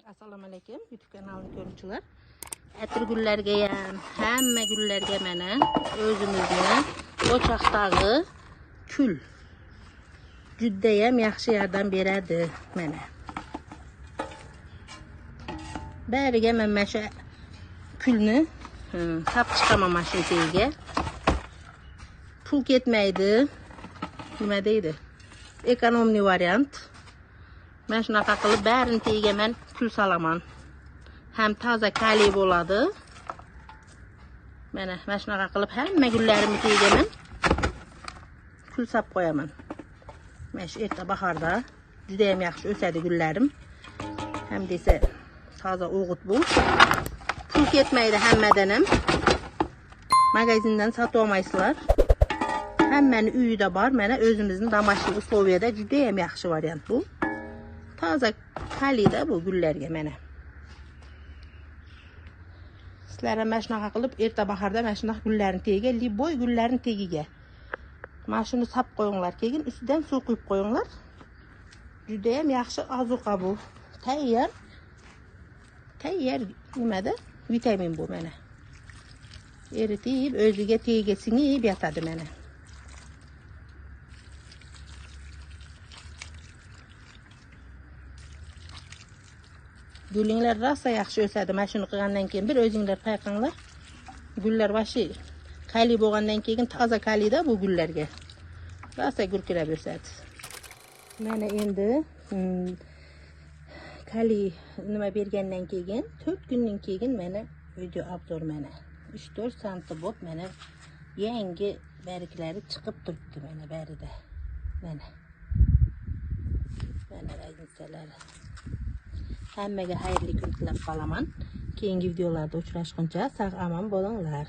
Assalomu alaykum YouTube kanalini ko'ruvchilar. Atir gullarga ham, hamma gullarga mana o'zimizni o'choqdagi kul juda ham yaxshi yordam beradi mana. Bariga mana shu kulni sap chiqaman mashinasiga. Pul ketmaydi. Nima deydi? Ekonomli variant. Men shunaqa qilib barini tegiga men kul salaman. Ham toza kaliy bo'ladi. Mana shunaqa qilib hamma gullarimni tegiga men kul sap qo'yaman. Mana shu erta bahorda juda ham yaxshi o'sadi gullarim. Ham desa toza o'g'it bu. Pul ketmaydi hammadan ham. Magazindan sotib olmaysizlar. Hammani uyida bor. Mana o'zimizning домашний условияda juda ham yaxshi variant bu. Toza kaliyda bu gullarga mana. Sizlar ham mana shunaqa qilib erta bahorda mana shunaqa gullarning tegiga, liboy gullarning tegiga mana shuni sap qo'yinglar, keyin ustidan suv quyib qo'yinglar. Juda ham yaxshi ozuqa bu. Tayyor nimada? Vitamin bu mana. Eritib o'ziga tegiga singib yotadi mana. Gulinglar rosa yaxshi o'sadi. Mana shuni qilgandan keyin bir o'zinglar payqanglar. Gullar vashi kaliy bo'lgandan keyin toza kaliyda bu gullarga rosa gurkirab o'sadi. Mana endi kaliy nima bergandan keyin 4 kundan keyin mana video obzor mana 3-4 santibot mana yangi barglari chiqib turibdi mana barida. Mana razitsalari. Hammaga xayrli kun tilab qolaman. Keyingi videolarda uchrashguncha sog' omon bo'linglar.